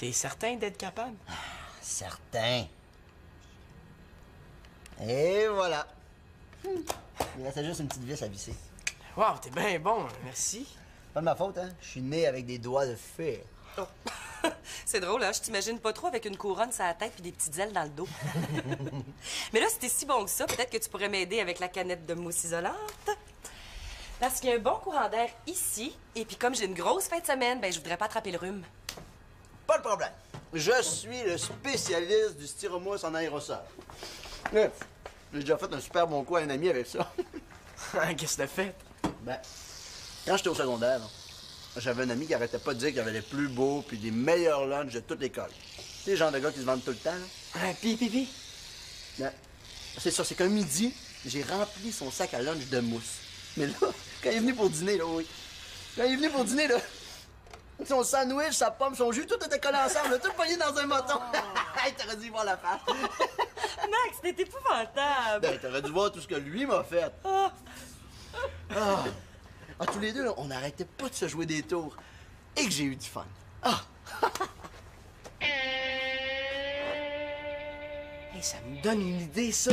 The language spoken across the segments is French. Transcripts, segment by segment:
T'es certain d'être capable? Certain. Et voilà. Il restait juste une petite vis à visser. Wow, t'es bien bon, merci. Pas de ma faute, hein? Je suis né avec des doigts de fer. Oh. C'est drôle, hein? Je t'imagine pas trop avec une couronne sur la tête puis des petites ailes dans le dos. Mais là, si t'es si bon que ça, peut-être que tu pourrais m'aider avec la canette de mousse isolante. Parce qu'il y a un bon courant d'air ici, et puis comme j'ai une grosse fin de semaine, ben je voudrais pas attraper le rhume. Pas de problème. Je suis le spécialiste du styromousse en aérosol. J'ai déjà fait un super bon coup à un ami avec ça. Qu'est-ce que t'as fait? Ben, quand j'étais au secondaire, là, j'avais un ami qui arrêtait pas de dire qu'il avait les plus beaux puis les meilleurs lunchs de toute l'école. C'est le genre de gars qui se vendent tout le temps, là. Pis. Ben, c'est ça, c'est qu'un midi, j'ai rempli son sac à lunch de mousse. Mais là, quand il est venu pour dîner, là, oui. Quand il est venu pour dîner, là, son sandwich, sa pomme, son jus, tout était collé ensemble, là, tout pogné dans un moton. Hey, t'aurais dû voir la face. Max, t'es épouvantable! Ben, t'aurais dû voir tout ce que lui m'a fait. Ah, tous les deux, là, on n'arrêtait pas de se jouer des tours. Et que j'ai eu du fun. Ah! Hey, ça me donne une idée, ça.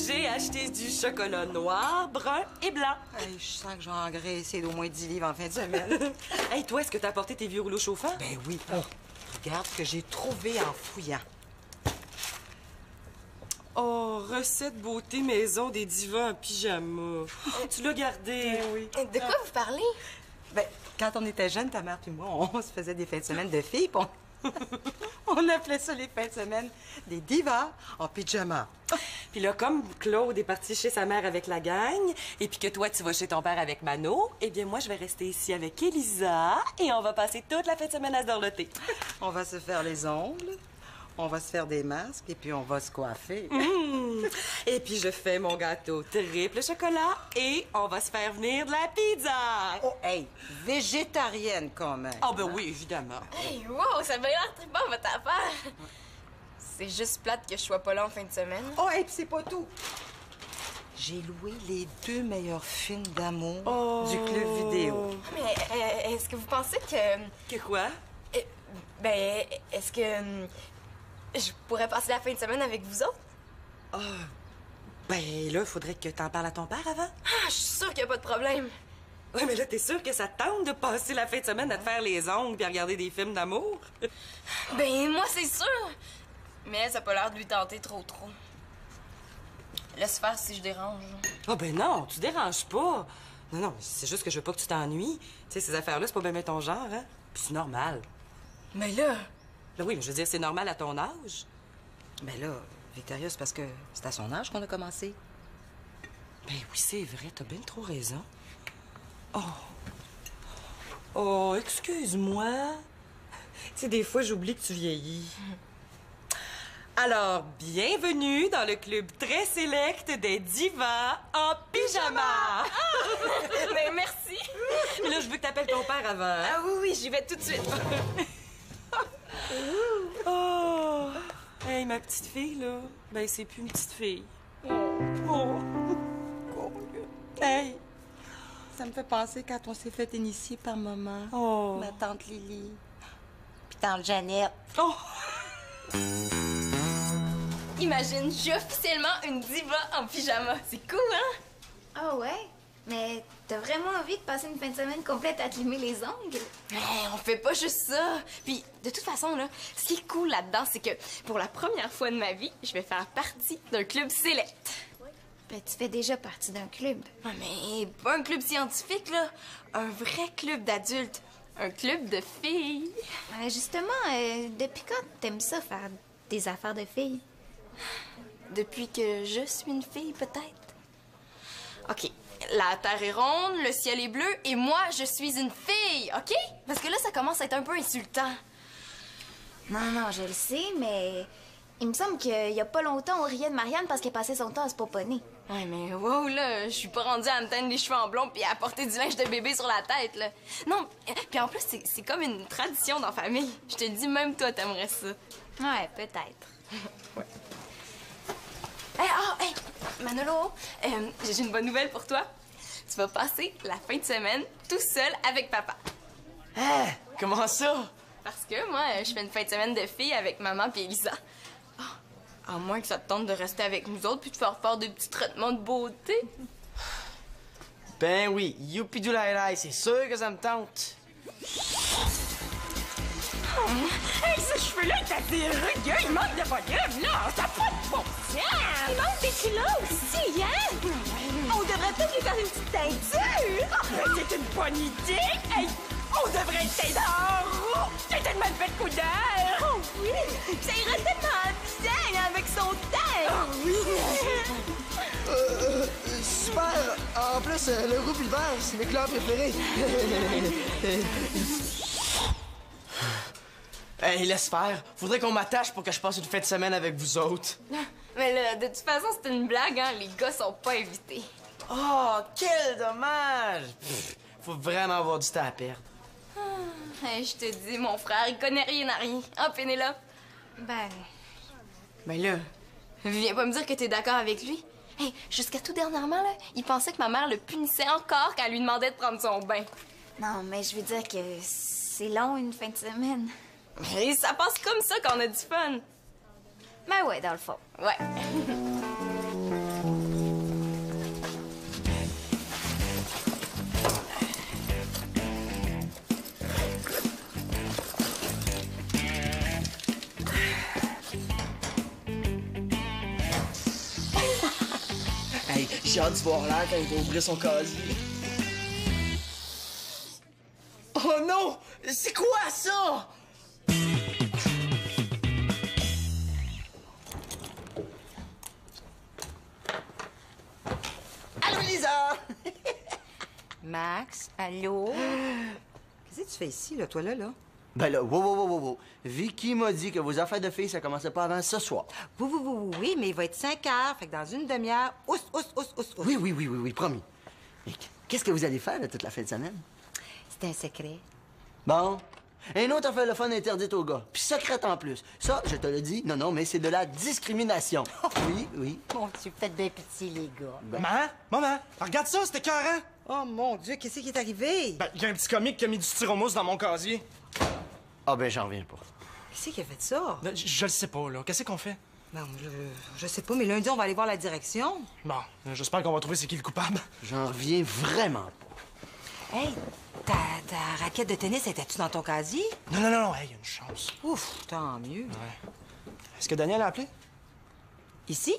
J'ai acheté du chocolat noir, brun et blanc. Hey, je sens que je vais engraisser d'au moins 10 livres en fin de semaine. Hey, toi, est-ce que t'as apporté tes vieux rouleaux chauffants? Ben oui. Oh, regarde ce que j'ai trouvé en fouillant. Oh, recette beauté maison des divas en pyjama. Tu l'as gardé? Ben oui. De quoi vous parlez? Ben, quand on était jeunes, ta mère et moi, on se faisait des fins de semaine de filles, puis on appelait ça les fins de semaine des divas en pyjama. Puis là, comme Claude est parti chez sa mère avec la gang, et puis que toi, tu vas chez ton père avec Mano, eh bien, moi, je vais rester ici avec Elisa, et on va passer toute la fin de semaine à se dorloter. On va se faire les ongles, on va se faire des masques, et puis on va se coiffer. Et puis, je fais mon gâteau triple chocolat, et on va se faire venir de la pizza. Oh, hey, végétarienne quand même. Ah ben oui, évidemment. Hey, wow, ça va l'air très bon, votre affaire! C'est juste plate que je sois pas là en fin de semaine. Oh, et puis c'est pas tout. J'ai loué les 2 meilleurs films d'amour du club vidéo. Mais est-ce que vous pensez que... Que quoi? Ben, est-ce que... je pourrais passer la fin de semaine avec vous autres? Ben là, il faudrait que t'en parles à ton père avant. Ah, je suis sûre qu'il n'y a pas de problème. Ouais, mais là, t'es sûr que ça te tente de passer la fin de semaine à te faire les ongles puis à regarder des films d'amour? Ben, moi, c'est sûr. Mais elle, ça a pas l'air de lui tenter trop. Laisse faire si je dérange. Ah ben non, tu déranges pas. Non, c'est juste que je veux pas que tu t'ennuies. Tu sais, ces affaires-là, c'est pas bien ton genre, hein? Puis c'est normal. Mais là... Là, oui, mais je veux dire, c'est normal à ton âge. Ben là, Victoria, c'est parce que c'est à son âge qu'on a commencé. Ben oui, c'est vrai, t'as bien trop raison. Oh, excuse-moi. Tu sais, des fois, j'oublie que tu vieillis. Alors, bienvenue dans le club très sélect des divas en pyjama. Ben, merci. Mais là, je veux que t'appelles ton père avant. Hein? Ah oui, j'y vais tout de suite. Oh! Hey, ma petite fille, là, ben c'est plus une petite fille. Oh! Hey, ça me fait penser quand on s'est fait initier par maman, Oh! ma tante Lily, puis tante Jeannette. Oh! Imagine, je suis officiellement une diva en pyjama. C'est cool, hein? Ah ouais? Mais t'as vraiment envie de passer une fin de semaine complète à te limer les ongles? Mais on fait pas juste ça. Puis, de toute façon, là, ce qui est cool là-dedans, c'est que pour la première fois de ma vie, je vais faire partie d'un club select. Ben, tu fais déjà partie d'un club. Ah, mais pas un club scientifique, là. Un vrai club d'adultes. Un club de filles. Justement, depuis quand t'aimes ça faire des affaires de filles? Depuis que je suis une fille, peut-être? OK. La terre est ronde, le ciel est bleu, et moi, je suis une fille, OK? Parce que là, ça commence à être un peu insultant. Non, je le sais, mais il me semble qu'il y a pas longtemps, on riait de Marianne parce qu'elle passait son temps à se poponner. Ouais, mais wow, là, je suis pas rendue à me teindre les cheveux en blond puis à porter du linge de bébé sur la tête, là. Non, puis en plus, c'est comme une tradition dans la famille. Je te le dis, même toi, t'aimerais ça. Ouais, peut-être. Ouais. Hey, Manolo, j'ai une bonne nouvelle pour toi. Tu vas passer la fin de semaine tout seul avec papa. Hein? Comment ça? Parce que moi, je fais une fin de semaine de filles avec maman puis Elisa. À moins que ça te tente de rester avec nous autres puis de faire des petits traitements de beauté. Ben oui, youpidoulaïlaï, c'est sûr que ça me tente. Hey, ce cheveu-là, t'as des rugueux, il manque de volume, là! T'as pas de bon sens! Il manque des kilos aussi, hein? On devrait peut-être lui faire une petite teinture! C'est une bonne idée! Hey, on devrait t'aider en roue! C'est tellement de belle couleur! Oh oui! Ça irait tellement bien avec son teint! Oh oui! Super! En plus, le rouge et le vert, c'est mes couleurs préférées. Hey, laisse faire. Faudrait qu'on m'attache pour que je passe une fin de semaine avec vous autres. Mais là, de toute façon, c'est une blague, hein? Les gars sont pas invités. Oh, quel dommage! Faut vraiment avoir du temps à perdre. Hey, je te dis, mon frère, il connaît rien à rien. Ah, Pénélope? Ben là, Viens pas me dire que t'es d'accord avec lui. Hey, jusqu'à tout dernièrement, là, il pensait que ma mère le punissait encore quand elle lui demandait de prendre son bain. Non, mais je veux dire que c'est long, une fin de semaine. Et ça passe comme ça quand on a du fun. Ben ouais, dans le fond. Ouais. hey, j'ai hâte de voir l'air quand il va ouvrir son casier. Oh non! C'est quoi ça? Allô, Elisa! Max, allô? Qu'est-ce que tu fais ici, là, toi, là? Ben là, wow. Vicky m'a dit que vos affaires de filles, ça commençait pas avant ce soir. Oui, mais il va être 5 heures, fait que dans une demi-heure, ous. Oui, promis. Mais qu'est-ce que vous allez faire là, toute la fin de semaine? C'est un secret. Bon. Un autre affaire le fun interdite aux gars. Puis secrète en plus. Ça, je te le dis, non, mais c'est de la discrimination. Oui. Mon Dieu, faites bien pitié, les gars. Maman, regarde ça, c'était écœurant! Oh, mon Dieu, qu'est-ce qui est arrivé? Ben, y a un petit comique qui a mis du styromousse dans mon casier. Ah ben, j'en reviens pas. Qui qui a fait ça? Je le sais pas, là. Qu'est-ce qu'on fait? Non, je sais pas, mais lundi, on va aller voir la direction. Bon, j'espère qu'on va trouver c'est qui le coupable. J'en reviens vraiment pas. Hey, ta raquette de tennis, étais-tu dans ton casier? Non, hey, y a une chance. Ouf, tant mieux. Ouais. Est-ce que Daniel a appelé? Ici?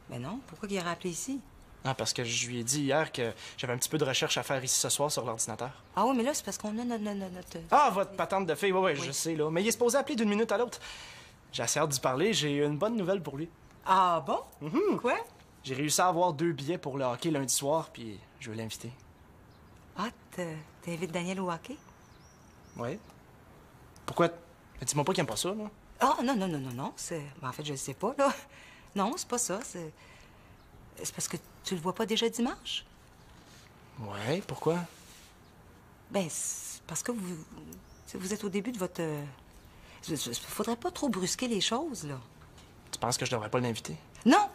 Ben non, pourquoi il a appelé ici? Ah, parce que je lui ai dit hier que j'avais un petit peu de recherche à faire ici ce soir sur l'ordinateur. Ah oui, mais là, c'est parce qu'on a notre... Ah, votre patente de fille, ouais, je sais, là. Mais il est supposé appeler d'une minute à l'autre. J'ai assez hâte d'y parler, j'ai une bonne nouvelle pour lui. Ah bon? Quoi? J'ai réussi à avoir 2 billets pour le hockey lundi soir, puis je veux l'inviter. Ah, t'invites Daniel au hockey? Ouais. Pourquoi? Dis-moi pas qu'il aime pas ça, là. Ah, non, c'est... Ben, en fait, je le sais pas, là. Non, c'est pas ça, c'est... C'est parce que tu le vois pas déjà dimanche? Ouais, pourquoi? Ben, c'est parce que vous êtes au début de votre... Faudrait pas trop brusquer les choses, là. Tu penses que je devrais pas l'inviter? Non,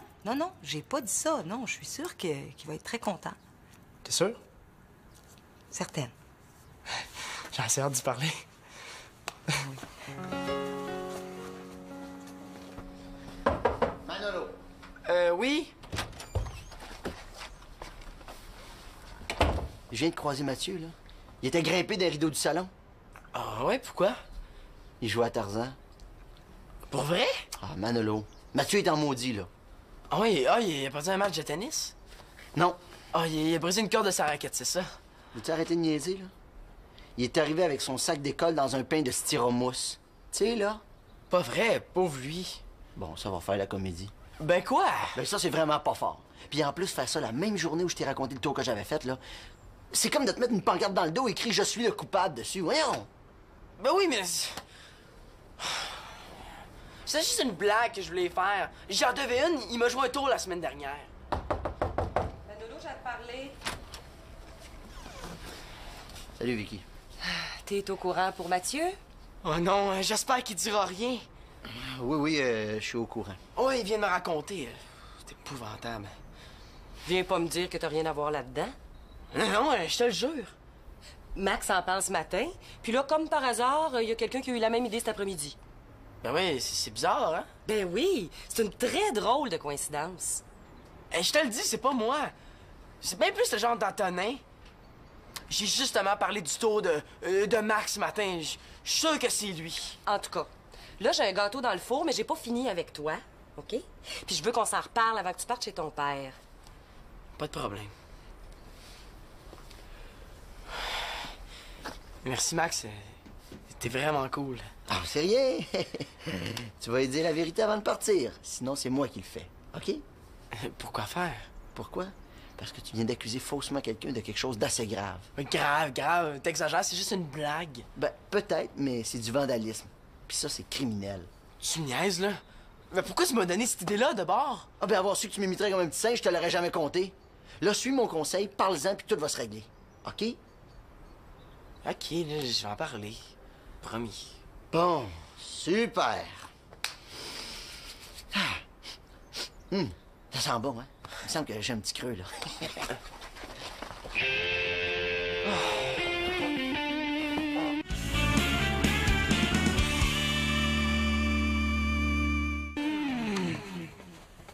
j'ai pas dit ça. Non, je suis sûre qu'il va être très content. T'es sûr? Certaine. J'ai assez hâte d'y parler. Manolo. Oui? Je viens de croiser Mathieu, là. Il était grimpé des rideaux du salon. Ah ouais, pourquoi? Il jouait à Tarzan. Pour vrai? Ah, Manolo. Mathieu est en maudit, là. Ah oui, il a perdu un match de tennis? Non. Ah, il a brisé une corde de sa raquette, c'est ça? Veux-tu arrêter de niaiser, là? Il est arrivé avec son sac d'école dans un pain de styromousse. Tu sais, là? Pas vrai, pauvre lui. Bon, ça va faire la comédie. Ben quoi? Ben ça, c'est vraiment pas fort. Puis en plus, faire ça la même journée où je t'ai raconté le tour que j'avais fait, là, c'est comme de te mettre une pancarte dans le dos écrit « Je suis le coupable » dessus. Voyons! Ben oui, mais... C'est juste une blague que je voulais faire. J'en devais une, il m'a joué un tour la semaine dernière. Manolo, j'ai à te parler. Salut, Vicky. T'es au courant pour Mathieu? Oh non, j'espère qu'il dira rien. Oui, je suis au courant. Oh, il vient de me raconter. C'est épouvantable. Viens pas me dire que t'as rien à voir là-dedans. Non, je te le jure. Max en parle ce matin, puis là, comme par hasard, il y a quelqu'un qui a eu la même idée cet après-midi. Ben oui, c'est bizarre, hein? Ben oui, c'est une très drôle de coïncidence. Je te le dis, c'est pas moi. C'est bien plus le genre d'Antonin. J'ai justement parlé du tour de Max ce matin. Je suis sûr que c'est lui. En tout cas, là, j'ai un gâteau dans le four, mais j'ai pas fini avec toi, OK? Puis je veux qu'on s'en reparle avant que tu partes chez ton père. Pas de problème. Merci, Max. T'es vraiment cool. Ah, c'est rien. Tu vas lui dire la vérité avant de partir. Sinon, c'est moi qui le fais. OK? Pourquoi faire? Pourquoi? Parce que tu viens d'accuser faussement quelqu'un de quelque chose d'assez grave. Grave. T'exagères, c'est juste une blague. Ben, peut-être, mais c'est du vandalisme. Puis ça, c'est criminel. Tu me niaises, là? Mais pourquoi tu m'as donné cette idée-là, de bord? Ah, ben, avoir su que tu m'imiterais comme un petit singe, je te l'aurais jamais compté. Là, suis mon conseil, parle-en, puis tout va se régler. OK? OK, là, je vais en parler. Promis. Bon, super. Ça sent bon, hein? Il me semble que j'ai un petit creux, là.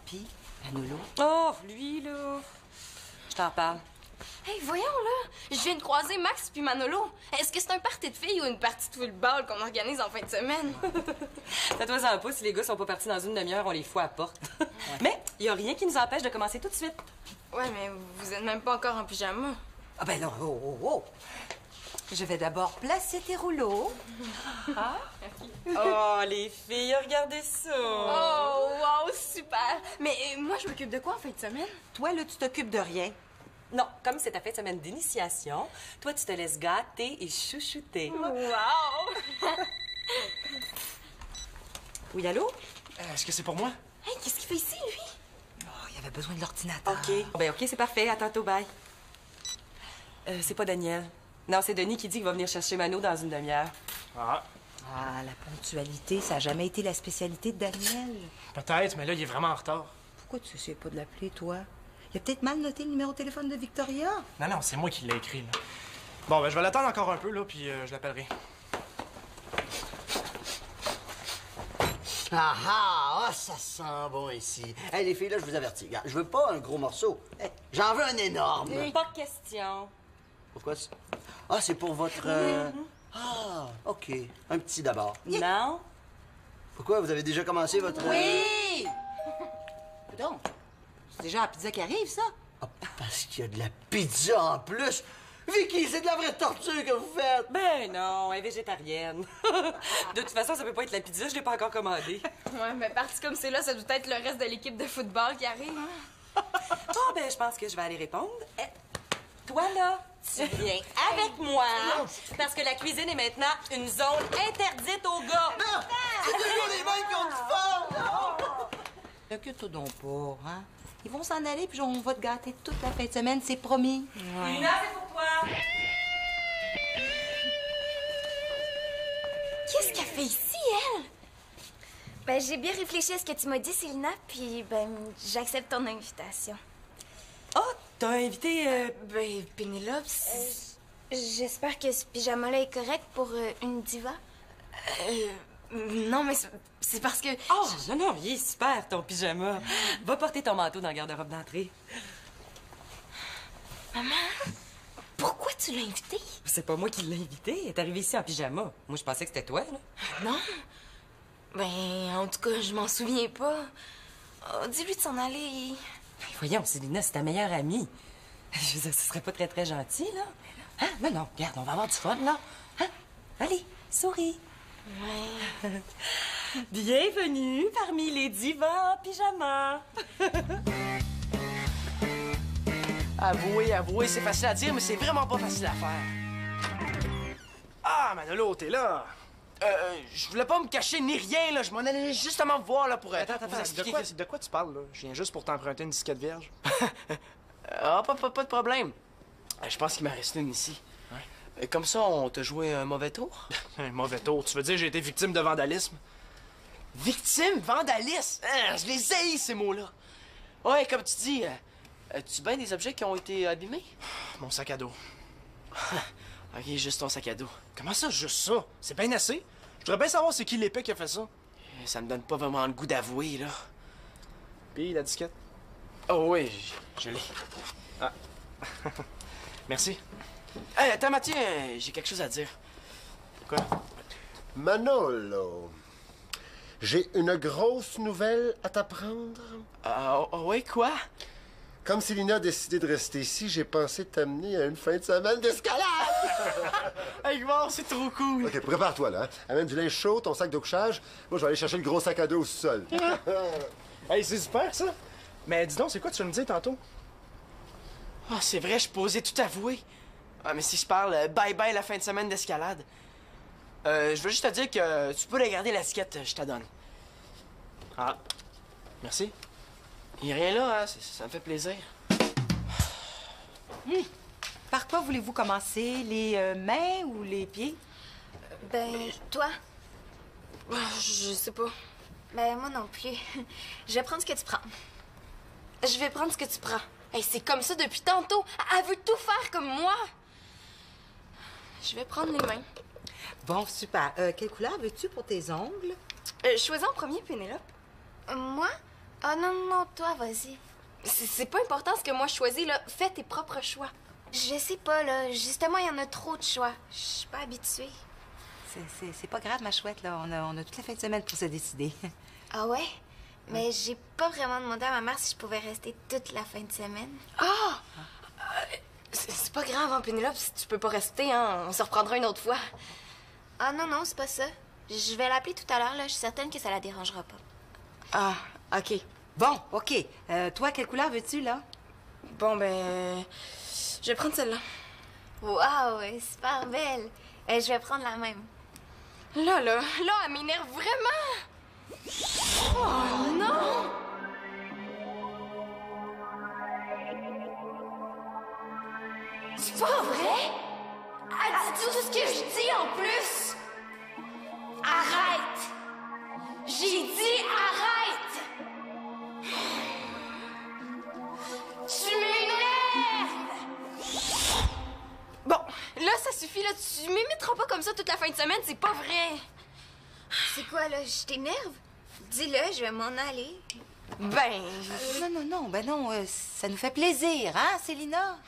Puis, Manolo? Oh, lui, là. Je t'en parle. Hey, voyons, là. Je viens de croiser Max puis Manolo. Est-ce que c'est un party de filles ou une partie de football qu'on organise en fin de semaine? Fais-toi-en pas, si les gars sont pas partis dans une demi-heure, on les fout à la porte. Mais il y a rien qui nous empêche de commencer tout de suite. Ouais, mais vous êtes même pas encore en pyjama. Ah ben non, oh. Je vais d'abord placer tes rouleaux. Oh, les filles, regardez ça. Oh, wow, super. Mais moi, je m'occupe de quoi en fin de semaine? Toi, là, tu t'occupes de rien. Non, comme c'est ta fin de semaine d'initiation, toi, tu te laisses gâter et chouchouter. Wow! Oui, allô? Est-ce que c'est pour moi? Hey, qu'est-ce qu'il fait ici, lui? Oh, il avait besoin de l'ordinateur. OK. Ben, OK, c'est parfait. À tantôt, bye. C'est pas Daniel. Non, c'est Denis qui dit qu'il va venir chercher Mano dans une demi-heure. Ah, Ah, la ponctualité, ça n'a jamais été la spécialité de Daniel. peut-être, mais là, il est vraiment en retard. Pourquoi tu sais pas de l'appeler, toi? Il a peut-être mal noté le numéro de téléphone de Victoria. Non, c'est moi qui l'ai écrit, là. Bon, ben, je vais l'attendre encore un peu, là, puis je l'appellerai. Ça sent bon ici. Hey, les filles, là, je vous avertis. Regarde, je veux pas un gros morceau. Hey, j'en veux un énorme. Pas de question. Pourquoi? Ah, c'est pour votre... Ah, OK. Un petit d'abord. Non? Pourquoi? Vous avez déjà commencé votre... Oui! Donc, c'est déjà la pizza qui arrive, ça? Ah, parce qu'il y a de la pizza en plus. Vicky, c'est de la vraie torture que vous faites. Ben non, elle est végétarienne. De toute façon, ça peut pas être la pizza, je l'ai pas encore commandée. Ouais, mais parti comme c'est là, ça doit être le reste de l'équipe de football qui arrive. Hein? Oh, ben, je pense que je vais aller répondre. Toi, là, tu viens avec moi, parce que la cuisine est maintenant une zone interdite aux gars. C'est toujours les mêmes qui ont du fun. Occupe-toi donc pas, hein? Ils vont s'en aller, puis on va te gâter toute la fin de semaine, c'est promis. Lina, c'est pour toi. Qu'est-ce qu'elle fait ici, elle? Ben, j'ai bien réfléchi à ce que tu m'as dit, Célina, puis ben, j'accepte ton invitation. Oh, t'as invité... Ben, Pénélope, J'espère que ce pyjama-là est correct pour une diva. non, mais c'est parce que... Oh, non, il est super, ton pyjama. Va porter ton manteau dans le garde-robe d'entrée. Maman, pourquoi tu l'as invité? C'est pas moi qui l'ai invité. Elle est arrivée ici en pyjama. Moi, je pensais que c'était toi, là. Non. Ben, en tout cas, je m'en souviens pas. Oh, dis-lui de s'en aller. Voyons, Célina, c'est ta meilleure amie. Je veux dire, ce serait pas très, très gentil, là. Hein? Non, regarde, on va avoir du fun, là. Hein? Allez, souris. Ouais. Bienvenue parmi les divas en pyjama. Avouez, c'est facile à dire, mais c'est vraiment pas facile à faire. Ah, Manolo, t'es là! Je voulais pas me cacher ni rien, là. Je m'en allais justement vous voir, là, pour Attends, vous expliquer de quoi tu parles, là? Je viens juste pour t'emprunter une disquette vierge. Pas de problème. Je pense qu'il m'en reste une ici. Comme ça, on t'a joué un mauvais tour? Un mauvais tour. Tu veux dire que j'ai été victime de vandalisme? Victime? Vandalisme? Je les haïs, ces mots-là. Ouais, comme tu dis, as-tu bien des objets qui ont été abîmés? Mon sac à dos. Ok, juste ton sac à dos. Comment ça, juste ça? C'est bien assez. Je voudrais bien savoir c'est qui l'épée qui a fait ça. Ça me donne pas vraiment le goût d'avouer, là. Puis la disquette? Oh oui, je l'ai. Ah. Merci. Hey, attends, Mathieu, j'ai quelque chose à dire. Quoi? Manolo, j'ai une grosse nouvelle à t'apprendre. Oui, quoi? Comme Célina a décidé de rester ici, j'ai pensé t'amener à une fin de semaine d'escalade! Hey, wow, c'est trop cool! OK, prépare-toi, là. Hein. Amène du linge chaud, ton sac de couchage. Moi, je vais aller chercher le gros sac à dos au sol. Hey, c'est super, ça! Mais dis donc, c'est quoi tu veux me dire tantôt? Ah, c'est vrai, je posais tout avouer. Ah, mais si je parle bye-bye la fin de semaine d'escalade. Je veux juste te dire que tu peux la garder la disquette, je te donne. Ah. Merci. Il a rien là, hein? Ça me fait plaisir. Par quoi voulez-vous commencer? Les mains ou les pieds? Ben, toi? Je sais pas. Ben, moi non plus. Je vais prendre ce que tu prends. Je vais prendre ce que tu prends. Hey, c'est comme ça depuis tantôt. Elle veut tout faire comme moi. Je vais prendre les mains. Bon, super. Quelle couleur veux-tu pour tes ongles? Choisis en premier, Pénélope. Moi? Ah non, toi, vas-y. C'est pas important ce que moi je choisis, là. Fais tes propres choix. Je sais pas, là. Justement, il y en a trop de choix. Je suis pas habituée. C'est pas grave, ma chouette, là. On a toute la fin de semaine pour se décider. Ah ouais? Mais j'ai pas vraiment demandé à ma mère si je pouvais rester toute la fin de semaine. Ah! C'est pas grave, hein, Pénélope, si tu peux pas rester, hein. On se reprendra une autre fois. Ah non, c'est pas ça. Je vais l'appeler tout à l'heure, là. Je suis certaine que ça la dérangera pas. Ah, OK. Bon, OK. Toi, quelle couleur veux-tu, là? Bon, ben... Je vais prendre celle-là. Waouh, elle est super belle. Je vais prendre la même. Là, elle m'énerve vraiment! Oh non! C'est pas vrai? Elle dit tout ce que je dis en plus! Arrête! J'ai dit arrête! Tu m'énerves! Bon, là, ça suffit, là. Tu m'imiteras pas comme ça toute la fin de semaine, c'est pas vrai. C'est quoi, là? Je t'énerve? Dis-le, je vais m'en aller. Ben... Non, ça nous fait plaisir, hein, Célina?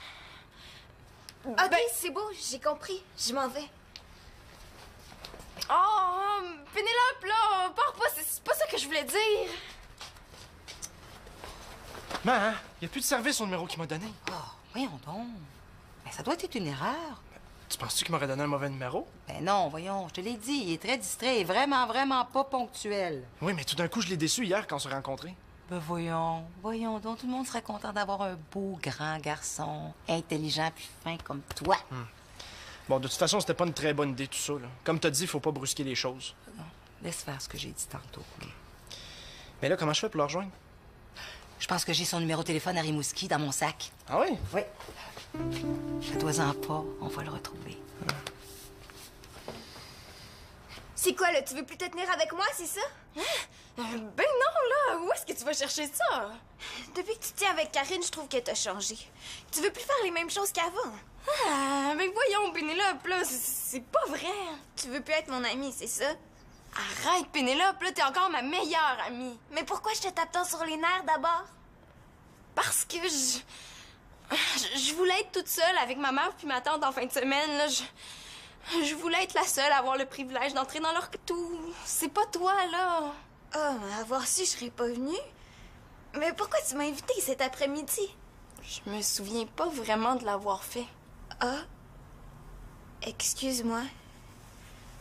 OK, c'est beau, j'ai compris. Je m'en vais. Oh, Pénélope, là, pars pas, c'est pas ça que je voulais dire. Man, y a plus de service au numéro qu'il m'a donné. Oh, voyons donc. Ben, ça doit être une erreur. Tu penses-tu qu'il m'aurait donné un mauvais numéro? Ben non, voyons, je te l'ai dit, il est très distrait et vraiment, vraiment pas ponctuel. Oui, mais tout d'un coup, je l'ai déçu hier quand on s'est rencontrés. Ben voyons donc, tout le monde serait content d'avoir un beau grand garçon, intelligent puis fin comme toi. Bon, de toute façon, c'était pas une très bonne idée tout ça, là. Comme t'as dit, faut pas brusquer les choses. Non, laisse faire ce que j'ai dit tantôt. Mais là, comment je fais pour le rejoindre? Je pense que j'ai son numéro de téléphone à Rimouski dans mon sac. Ah oui? Oui. Fais-toi-en pas, on va le retrouver. C'est quoi, là? Tu veux plus te tenir avec moi, c'est ça? Ben non, là, où est-ce que tu vas chercher ça? Depuis que tu tiens avec Karine, je trouve que t'as changé. Tu veux plus faire les mêmes choses qu'avant. Ah, ben voyons, Pénélope, là, c'est pas vrai. Tu veux plus être mon amie, c'est ça? Arrête, Pénélope, là, t'es encore ma meilleure amie. Mais pourquoi je te tape tant sur les nerfs d'abord? Parce que je voulais être toute seule avec ma mère puis ma tante en fin de semaine, là. Je voulais être la seule à avoir le privilège d'entrer dans leur tout. C'est pas toi, là. Oh, avoir su, je serais pas venue. Mais pourquoi tu m'as invitée cet après-midi? Je me souviens pas vraiment de l'avoir fait. Ah? Excuse-moi.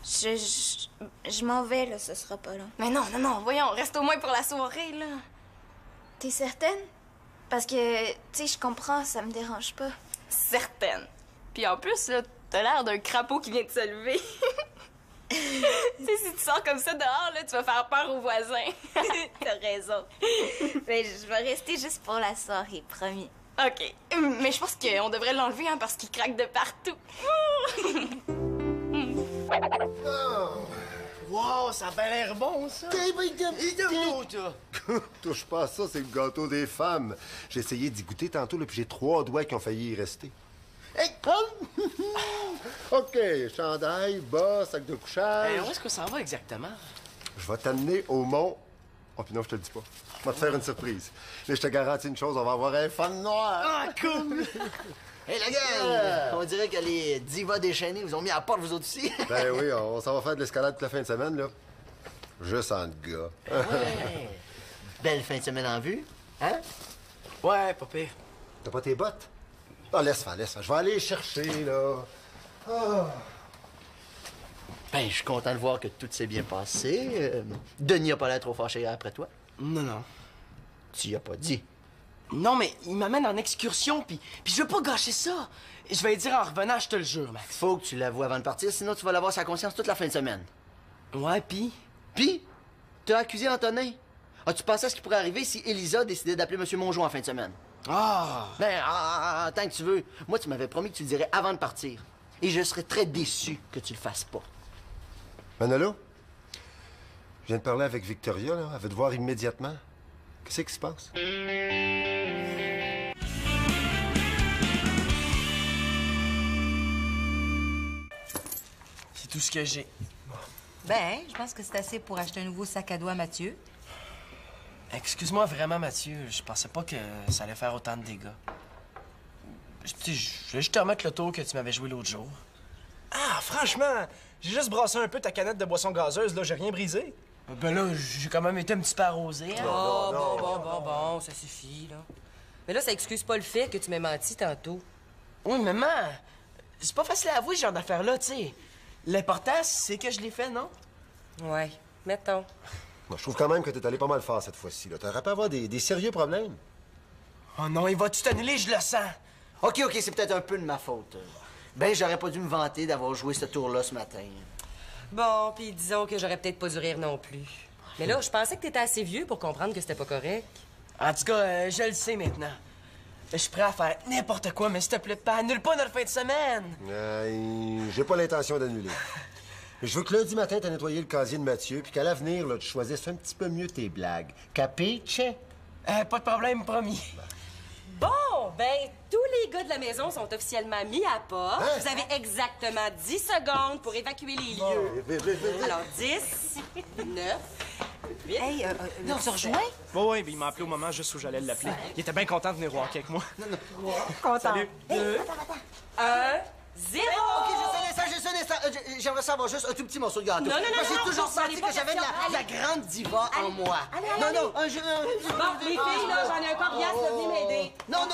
Je m'en vais, là, ce sera pas long. Mais non, voyons, reste au moins pour la soirée, là. T'es certaine? Parce que, tu sais, je comprends, ça me dérange pas. Certaine. Puis en plus, là, t'as l'air d'un crapaud qui vient de se lever. Tu sais, si tu sors comme ça dehors, là, tu vas faire peur aux voisins. T'as raison. Mais je vais rester juste pour la soirée, promis. OK. Mais je pense qu'on devrait l'enlever, hein, parce qu'il craque de partout. Wow, ça a bien l'air bon, ça! Touche pas à ça, c'est le gâteau des femmes. J'ai essayé d'y goûter tantôt, là, puis j'ai 3 doigts qui ont failli y rester. Hey, OK, chandail, bas, sac de couchage. Où est-ce qu'on s'en va exactement? Je vais t'amener au mont. Oh, puis non, je te le dis pas. Je vais te faire une surprise. Mais je te garantis une chose, on va avoir un fan noir. Ah, cool! Hey, la gang! On dirait que les divas déchaînées vous ont mis à la porte, vous autres aussi. Ben oui, on s'en va faire de l'escalade toute la fin de semaine, là. Juste entre gars. Ouais. Belle fin de semaine en vue, hein? Ouais, pas pire. T'as pas tes bottes? Ah, laisse faire, laisse faire. Je vais aller les chercher, là. Ah. Ben, je suis content de voir que tout s'est bien passé. Denis a pas l'air trop fâché après toi. Non. Tu y as pas dit. Non, mais il m'amène en excursion, puis je veux pas gâcher ça. Je vais lui dire en revenant, je te le jure, Max. Faut que tu l'avoues avant de partir, sinon tu vas l'avoir sa conscience toute la fin de semaine. Ouais, puis? Puis, t'as accusé Antonin. As-tu pensé à ce qui pourrait arriver si Elisa décidait d'appeler M. Mongeau en fin de semaine? Ah! Ben, tant que tu veux. Moi, tu m'avais promis que tu le dirais avant de partir. Et je serais très déçu que tu le fasses pas. Manolo, je viens de parler avec Victoria, là. Elle veut te voir immédiatement. Qu'est-ce qui se passe? C'est tout ce que j'ai. Ben, je pense que c'est assez pour acheter un nouveau sac à dos à Mathieu. Excuse-moi vraiment, Mathieu. Je pensais pas que ça allait faire autant de dégâts. Je voulais juste te remettre le tour que tu m'avais joué l'autre jour. Ah, franchement, j'ai juste brassé un peu ta canette de boisson gazeuse, là, j'ai rien brisé. Ben là, j'ai quand même été un petit peu arrosé, hein? Bon, ça suffit, là. Mais là, ça excuse pas le fait que tu m'aies menti tantôt. Oui, maman, c'est pas facile à avouer, ce genre d'affaire-là, tu sais. L'important, c'est que je l'ai fait, non? Ouais, mettons. Moi, je trouve quand même que t'es allé pas mal fort cette fois-ci, là. T'aurais pas avoir des sérieux problèmes. Oh non, il va tout annuler, je le sens. OK, c'est peut-être un peu de ma faute. Ben, j'aurais pas dû me vanter d'avoir joué ce tour-là ce matin. Bon, puis disons que j'aurais peut-être pas dû rire non plus. Mais là, je pensais que t'étais assez vieux pour comprendre que c'était pas correct. En tout cas, je le sais maintenant. Je suis prêt à faire n'importe quoi, mais s'il te plaît, pas annule pas notre fin de semaine. J'ai pas l'intention d'annuler. Je veux que lundi matin, t'aies nettoyé le casier de Mathieu, puis qu'à l'avenir, là, tu choisisses un petit peu mieux tes blagues. Capiche? Pas de problème, promis. Bon, ben, tous les gars de la maison sont officiellement mis à part. Hein? Vous avez exactement 10 secondes pour évacuer les lieux. Alors, 10, 9, 8... Hey, on se rejoint? Ouais, ben, il m'a appelé au moment juste où j'allais l'appeler. Il était bien content de venir walker avec moi. Content. Salut. 2, 1, 0! OK, juste un instant. J'aimerais savoir juste un tout petit morceau de gâteau. Non, Moi, j'ai toujours non, senti que j'avais de la grande diva en moi. Bon, les filles, là, j'en ai un coriace, là, venez m'aider. Non.